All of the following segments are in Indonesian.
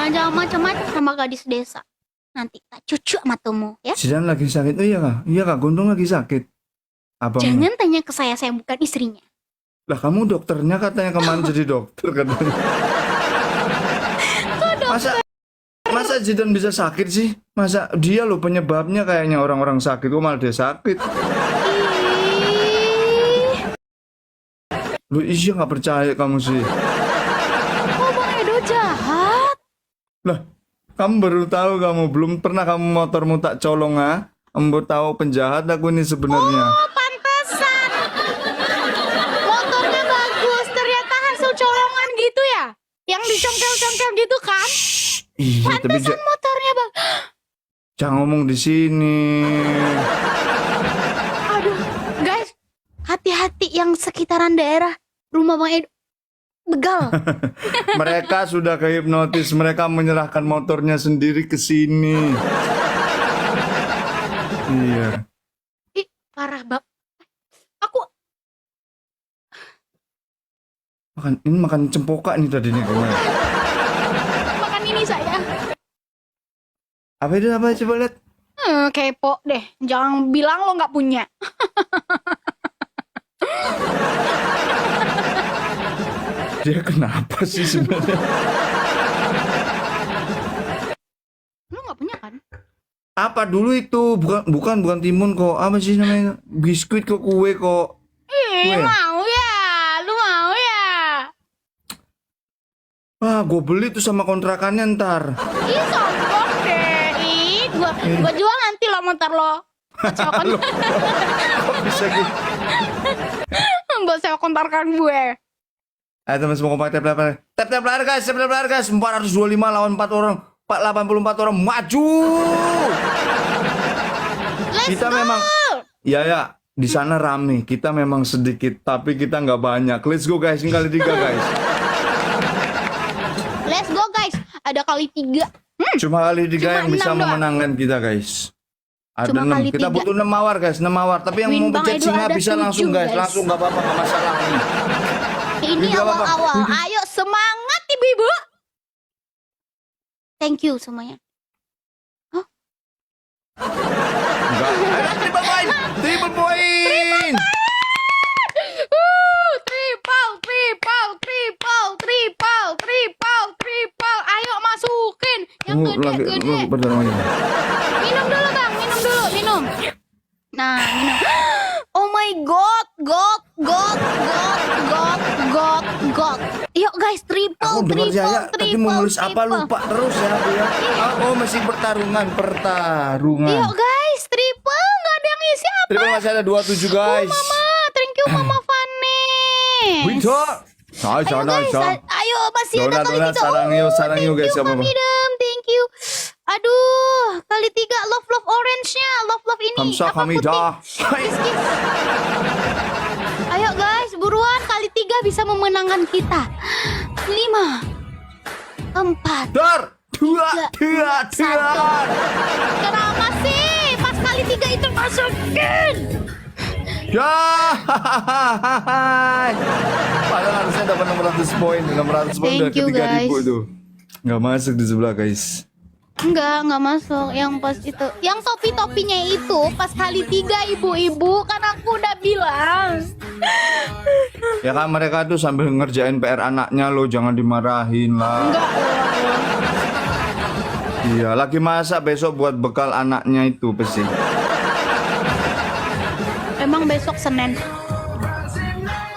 Jangan macam-macam sama gadis desa. Nanti tak cucu matamu ya. Zidan lagi sakit. Oh iya kak, iya kak, Gondong lagi sakit. Abang. Jangan tanya ke saya bukan istrinya. Lah kamu dokternya katanya kemarin jadi dokter katanya. Masa Zidan bisa sakit sih? Masa dia loh penyebabnya kayaknya orang-orang sakit, kok malah dia sakit. Lu iya nggak percaya kamu sih? Oh Bang Edo jahat. Lah, kamu baru tahu, kamu belum pernah kamu motormu tak colong ah? Embo tahu penjahat aku ini sebenarnya. Oh pantesan. Motornya bagus, ternyata hasil colongan gitu ya? Yang dicongkel-congkel gitu kan? Iya, tapi Pantesan motornya bang. jangan ngomong di sini. Aduh, guys, hati-hati yang sekitaran daerah rumah Bang Edo. Begal. Mereka sudah kehipnotis, mereka menyerahkan motornya sendiri ke sini. Iya. Ih, parah bang. Aku Makan cempoka nih tadi nih kamu. makan ini saya. Apa itu, apa coba lihat? Kepo deh. Jangan bilang lo nggak punya. Dia kenapa sih sebenarnya? Lo nggak punya kan? Apa dulu itu? Bukan timun kok. Apa sih namanya? Biskuit kok, kue kok. Ih, Kue. mau ya? Lu mau ya? Ah, gue beli tuh sama kontrakannya ntar. Ih, sombong deh. Ih, gua jual nanti lo motor lo. Buat Loh, kok bisa gitu? sewa kontrakan gue. Ayo teman semua kompak tap layar guys, 425 lawan 4 orang, 84 orang maju. Let's Kita go. memang, ya, di sana rame. Kita memang sedikit, tapi kita nggak banyak. Let's go guys, ini kali 3 guys. Let's go guys. Ada kali 3. Cuma kali 3 Cuma yang bisa 6 doang. memenangkan kita guys. Ada Cuma 6. kali Kita 3. butuh 6 mawar guys, 6 mawar. Tapi yang Win mau Bang pencet Edo singa ada bisa 7, langsung guys, guys. langsung nggak apa-apa, nggak masalah nih. Ini Nggak apa-apa. awal-awal. Ayo semangat ibu-ibu. Thank you semuanya. Enggak. Ayo, triple point, triple point. Triple. Ayo masukin. Yang gede-gede. Bentar, Maya. Minum dulu bang, minum. Nah, minum. Oh my god. Yuk guys, triple. Aku dengar Jaya tadi mau nulis apa lupa terus ya aku ya. Oh, masih pertarungan. Yuk guys, triple. Nggak ada yang isi apa. Triple masih ada 27 guys. Mama, thank you Mama Fanny. Winter. Ayo guys, ayo masih ada kali 3. Sarang yuk guys, apa apa. Thank you. Aduh, kali 3 love orange-nya, love ini. Kamsa apa Hamidah. putih? Kiss. Ayo guys, buruan kali 3 bisa memenangkan kita. 5 4 Dar. Dua. 1. Kenapa sih? Pas kali 3 itu masukin. Ya. Padahal harusnya dapat 600 poin. 600 poin udah Thank you, ke 3000 guys. itu. Nggak masuk di sebelah guys. Enggak masuk. Yang pas itu, yang topi-topinya itu pas kali 3 ibu-ibu, kan aku udah bilang. Ya kan mereka tuh sambil ngerjain PR anaknya lo, jangan dimarahin lah. Enggak. Iya, lagi masak besok buat bekal anaknya itu pasti. Emang besok Senin.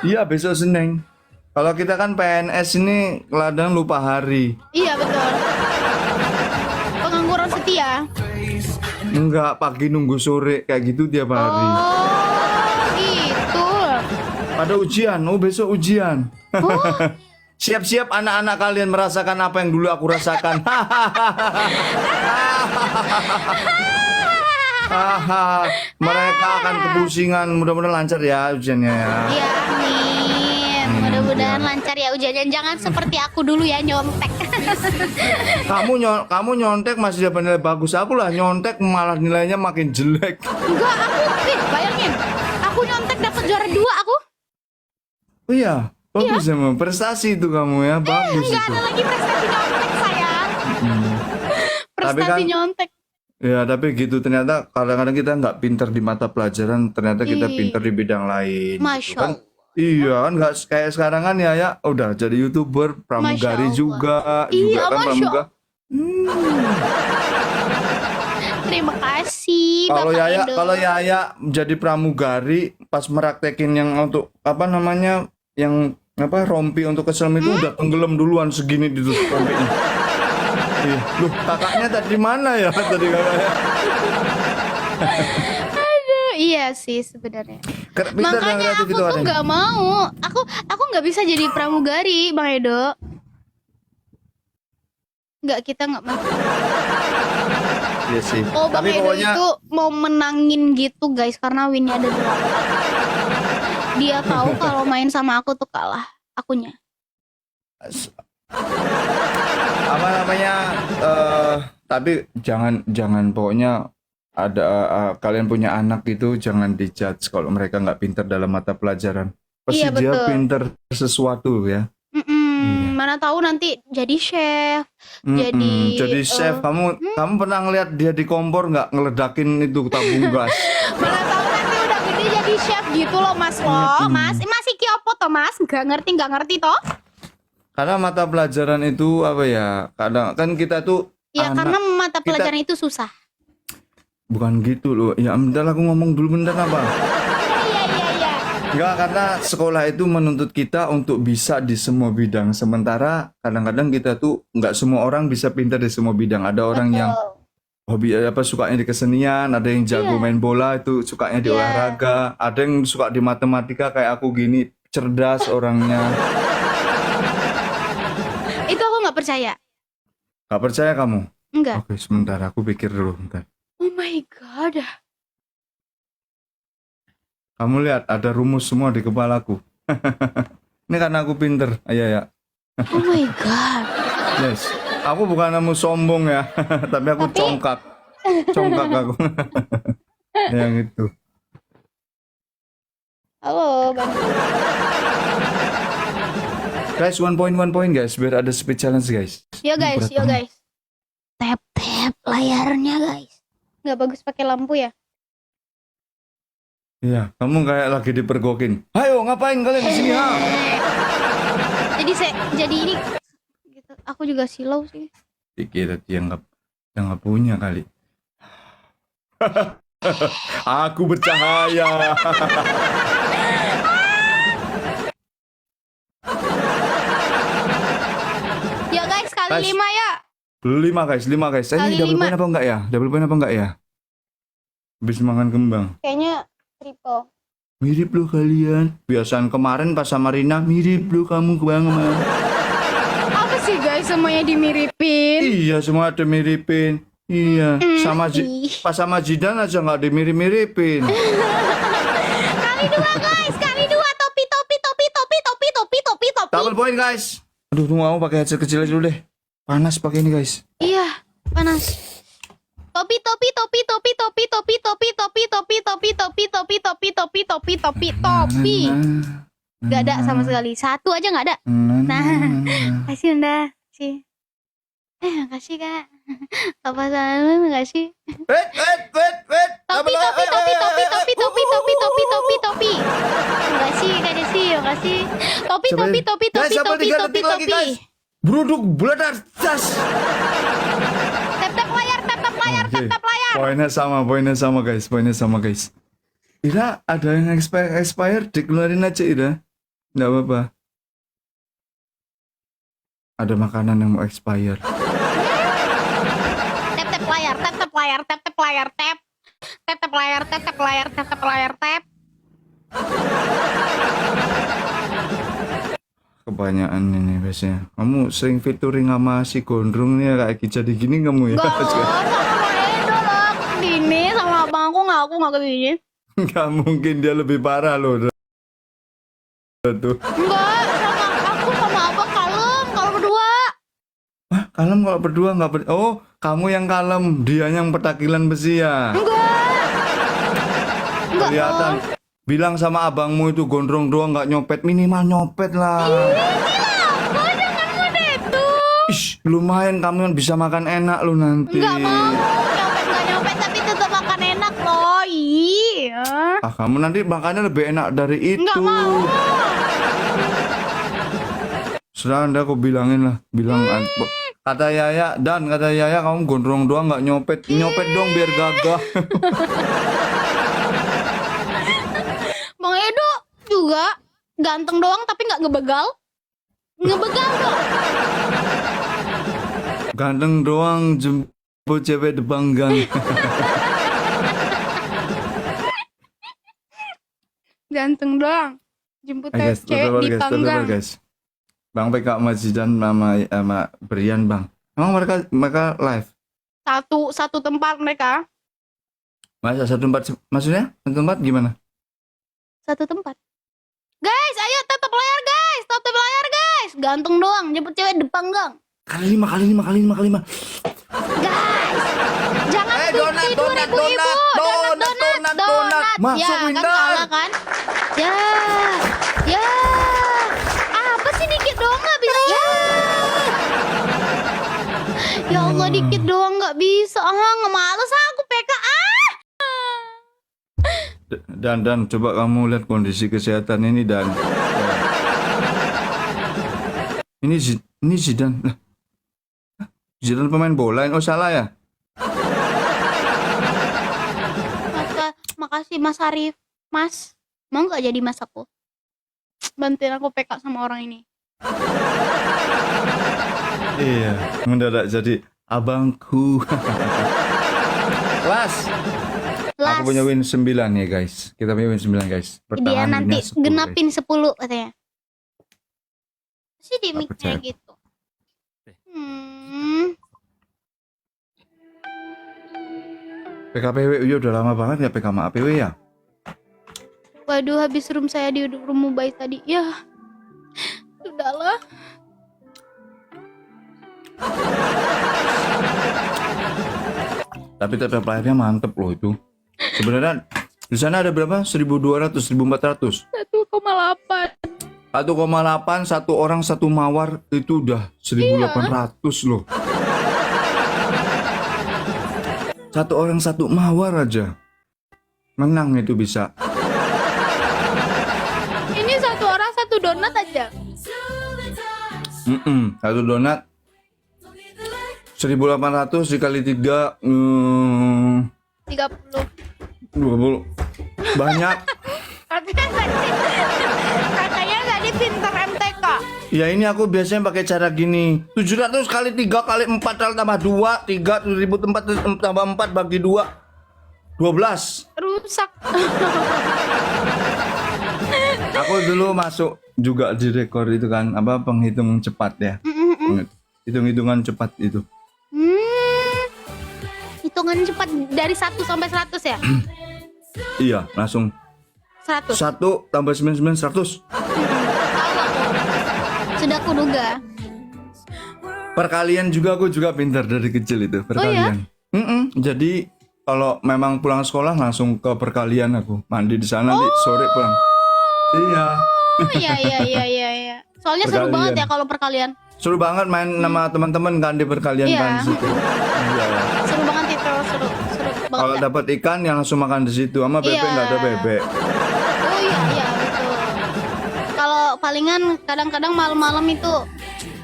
Iya, besok Senin. Kalau kita kan PNS ini kadang lupa hari. Iya betul. Pengangguran setia. Enggak, pagi nunggu sore kayak gitu tiap hari. Oh, gitu. Ada ujian, oh besok ujian. Oh, Siap-siap anak-anak kalian merasakan apa yang dulu aku rasakan. Mereka akan kepusingan, mudah-mudahan lancar ya ujiannya ya. iya, amin. Mudah-mudahan lancar ya ujiannya. Jangan seperti aku dulu ya nyontek. Kamu nyontek masih dapat nilai bagus, aku lah nyontek malah nilainya makin jelek. Enggak, bayangin. Aku nyontek dapat juara 2 aku. Oh iya, bagus emang prestasi itu kamu ya, bagus Enggak itu. ada lagi prestasi nyontek sayang. Tapi Prestasi kan nyontek. ya tapi gitu ternyata kadang-kadang kita nggak pinter di mata pelajaran, ternyata kita Ih, pinter di bidang lain gitu Masya kan. Allah. Iya kan nggak kayak sekarang kan ya udah jadi YouTuber, Masya pramugari Allah. juga Iya, kan Masya pramuga. Allah. Terima kasih Kalau Bapak Yaya, Edo. kalau Yaya jadi pramugari pas meraktekin yang untuk apa namanya yang apa rompi untuk keselam itu udah tenggelam duluan segini di rompinya. Ih, loh kakaknya tadi mana ya tadi kakaknya? Aduh, iya sih sebenarnya. Pinter dan Makanya kreatif aku itu tuh ada. nggak mau. Aku nggak bisa jadi pramugari, Bang Edo. Nggak, kita nggak mau. Iya sih. Oh, Bang Tapi Edo pokoknya itu mau menangin gitu guys, karena winnya ada 8. Dia tahu kalau main sama aku tuh kalah akunya. apa namanya tapi jangan pokoknya ada kalian punya anak itu jangan dijudge kalau mereka nggak pinter dalam mata pelajaran. Pasti Iya, dia betul. pinter sesuatu ya. Mana tahu nanti jadi chef, jadi chef. Kamu pernah ngeliat dia di kompor nggak ngeledakin itu tabung gas? mana tahu nanti udah gede jadi chef gitu loh Mas loh. Mas, masih kiopo toh Mas? Nggak ngerti toh? Karena mata pelajaran itu apa ya? Kadang kan kita tuh Ya anak karena mata kita pelajaran itu susah. bukan gitu loh. Ya bentar aku ngomong dulu bentar apa? Iya. Enggak, karena sekolah itu menuntut kita untuk bisa di semua bidang. Sementara kadang-kadang kita tuh nggak semua orang bisa pintar di semua bidang. Ada orang yang hobi apa sukanya di kesenian, ada yang jago Iya. main bola itu sukanya di Iya. olahraga, ada yang suka di matematika kayak aku gini, cerdas orangnya. Itu aku nggak percaya. Gak percaya kamu? Enggak. Oke, sebentar aku pikir dulu bentar. Oh my god. Kamu lihat ada rumus semua di kepalaku. Ini karena aku pinter. Iya ya. Oh my god. Yes. Aku bukan kamu sombong ya, tapi aku congkak. Congkak aku. Yang itu. Halo, Bang. Guys, one point guys, biar ada speed challenge guys. Yo guys, Berat yo banget. guys. Tap layarnya guys. Nggak bagus pakai lampu ya? Iya, kamu kayak lagi dipergokin. Ayo, ngapain kalian di sini ha? Jadi ini gitu. Aku juga silau sih. Dikira dia nggak punya kali. Aku bercahaya. Ya guys, kali Guys. 5 ya. 5 guys. Ini Kali double 5. point apa enggak ya? Double point apa enggak ya? Habis makan kembang. Kayaknya triple. Mirip loh kalian. Biasaan kemarin pas sama Rina mirip loh kamu banget. Apa sih guys, semuanya dimiripin? Iya, semua ada miripin. Iya, sama pas sama Jidan aja nggak dimirip-miripin. Kali 2 guys, kali 2 topi. Double point guys. Aduh, tunggu aku pakai headset kecil aja dulu deh. Panas pakai ini guys. Iya, panas. Topi. Gak ada sama sekali. Satu aja gak ada. Nah, kasih Unda. Kasih. Makasih Kak. Apa salah makasih. Wait. Topi. Makasih Kak Desi, makasih. Topi. Guys, sampai 3 detik lagi guys. Bruduk beledak tas. Tap layar. Poinnya sama guys. Ira, ada yang expired, dikeluarin aja Ira. Nggak apa-apa. Ada makanan yang mau expired. Tap layar. Kebanyakan ini biasanya. Kamu sering featuring sama si Gondrong nih ya, kayak jadi gini kamu ya? Gak, sama Bang Edo lah. Gini sama abang aku nggak begini. Nggak mungkin, dia lebih parah loh. Tuh. Enggak, sama abang kalem kalau berdua. Hah, kalem kalau berdua nggak Oh, kamu yang kalem, dia yang petakilan besi ya? Enggak. Kelihatan. Bilang sama abangmu itu Gondrong doang nggak nyopet, minimal nyopet lah. Gila, kok jangan mode itu. Ish, lumayan kamu bisa makan enak lu nanti. Nggak mau. Nyopet nggak nyopet tapi tetap makan enak loh. Iya. Ah, kamu nanti makannya lebih enak dari itu. Nggak mau. Sudah Anda aku bilangin lah, kata Yaya kamu gondrong doang nggak nyopet, nyopet dong biar gagah. Bang Edo juga ganteng doang tapi nggak ngebegal. Ngebegal dong. Ganteng doang jemput cewek di panggang. Ganteng doang. Jemput Guys, cewek di panggang. guys. Bang PK Majidan sama Brian bang. Emang mereka live? Satu tempat mereka. Masa satu tempat maksudnya? Satu tempat gimana? Satu tempat. Guys, ayo tetap layar guys. Tetap layar guys. Ganteng doang. Jemput cewek di panggang. Kali lima. Guys, jangan donat. Masuk ya, kan Winda. kalah kan? Ya. Apa sih dikit doang nggak bisa? Ya Allah dikit doang nggak bisa. Nggak males aku PK. Dan coba kamu lihat kondisi kesehatan ini dan ini Zidane. Lah. Zidane pemain bola. Oh salah ya? Makasih Mas Arif. Mas, mau nggak jadi mas aku? Bantuin aku PK sama orang ini. Iya, mendadak jadi abangku. Las. Aku punya win 9 ya guys. Kita punya win 9 guys. Dia nanti 10, genapin guys. 10 katanya. Sih di Tak mic-nya percaya. gitu. PKPW udah lama banget ya PK sama APW ya. Waduh, habis room saya di room mobile tadi. Ya. Sudahlah. Tapi tetap layarnya mantep loh itu. Sebenarnya di sana ada berapa? 1.200, 1.400. 1,8. 1,8 satu orang satu mawar itu udah 1.800 loh. Satu orang satu mawar aja. Menang itu bisa. Ini satu orang satu donat aja. Satu donat 1.800 dikali 3 30. 20. Banyak. Katanya tadi pinter MTK. Ya ini aku biasanya pakai cara gini. 700 kali 3 kali 4 tambah 2 3 7.004 tambah 4 bagi 2 12. Rusak. Aku dulu masuk juga di rekor itu kan, apa penghitung cepat ya. Hitung-hitungan cepat itu. Hitungan cepat dari 1 sampai 100 ya? Iya, langsung 100. 1 tambah 99 100. Sudah kuduga. Perkalian juga aku juga pintar dari kecil itu, perkalian. Jadi kalau memang pulang sekolah langsung ke perkalian aku. Mandi di sana di sore pulang. Iya. Oh iya. Soalnya seru Perkalian. banget ya kalau perkalian. Seru banget main sama teman-teman kan di perkalian Iya. kan di situ. Iya. Seru banget itu, seru Kalau banget. dapat ikan ya langsung makan di situ. Sama bebek Iya. nggak ada bebek. Oh iya betul. Kalau palingan kadang-kadang malam-malam itu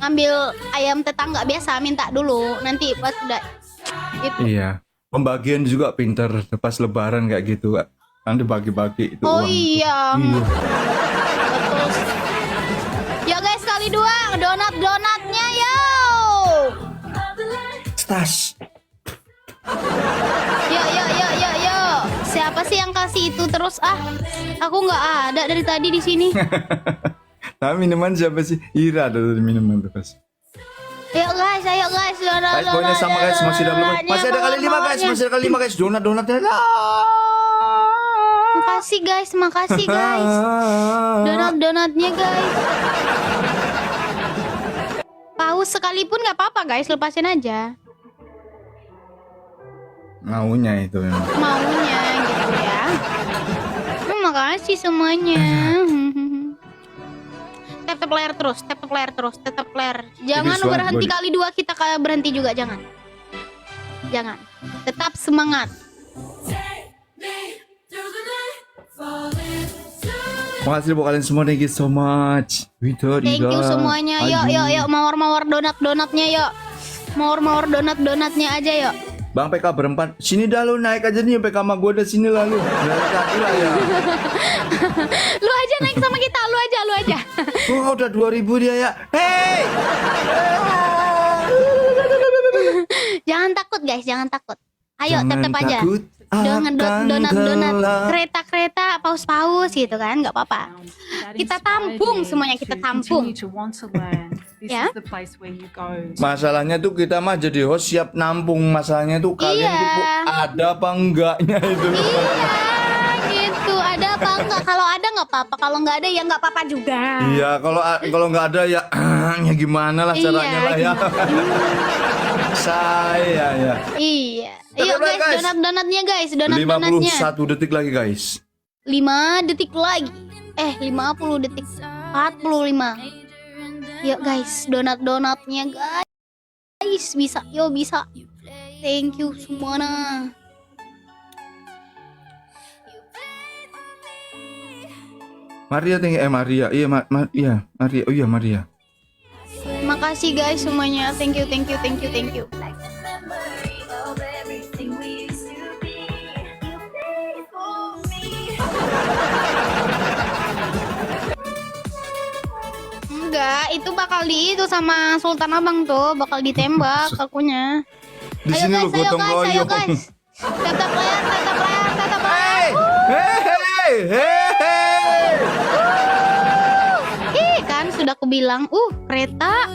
ngambil ayam tetangga biasa minta dulu, nanti pas udah itu. Iya. Pembagian juga pinter pas lebaran kayak gitu. Kan dibagi-bagi itu Oh uang. iya. Iya. Betul sih. Ya guys, kali 2 donatnya yo. Tas. Yo. Siapa sih yang kasih itu terus? Aku nggak ada dari tadi di sini. Nah, minuman siapa sih? Ira ada dari minuman tuh pas. Ayo guys, Guys, poinnya sama guys, masih ada belum? Masih ada kali 5 guys, masih ada kali 5 guys. Donatnya lah. Makasih guys. Donatnya guys. Paus sekalipun nggak apa-apa guys, lepasin aja. Maunya itu memang. Maunya gitu ya. Makasih semuanya. tap layar terus, tap layar terus, tap layar. Jangan Tipis banget, berhenti boy. kali 2, kita berhenti juga, jangan. Jangan. Tetap semangat. Makasih buat kalian semua, thank you so much. Thank you semuanya. Yuk, mawar donatnya yuk. Mawar donatnya aja yuk. Bang PK berempat, sini dah lu naik aja nih PK sama gue, dah sini lah lu. Jalan kaki lah ya. Lu aja naik sama kita, lu aja. Oh, udah 2000 dia ya. Hey! Jangan takut guys, jangan takut. Ayo, Jangan tap aja. takut, Dengan akan donat, gelap. kereta, paus gitu kan, nggak apa-apa. Kita tampung semuanya, kita tampung. Ya. Masalahnya tuh kita mah jadi host siap nampung. Masalahnya tuh kalian Iya. tuh ada apa enggaknya itu. Iya, gitu. Ada apa enggak? Kalau ada nggak apa-apa, kalau nggak ada ya nggak apa-apa juga. Iya, kalau nggak ada ya, ya gimana lah caranya lah ya. Saya ya. Iya. Tetap Yuk lah, guys, guys. donatnya guys, donatnya. 51 detik lagi guys. 5 detik lagi. 50 detik. 45. Yuk guys, donatnya guys. Bisa, bisa. Thank you semuanya. Maria Maria. Iya, iya, Maria. Oh iya, Maria. Makasih guys semuanya. Thank you. Enggak, itu bakal itu sama Sultan Abang tuh, bakal ditembak akunya. Di sini lu gotong ayo royong. guys. Tetap layar. Hey. Ih, kan sudah aku bilang, kereta.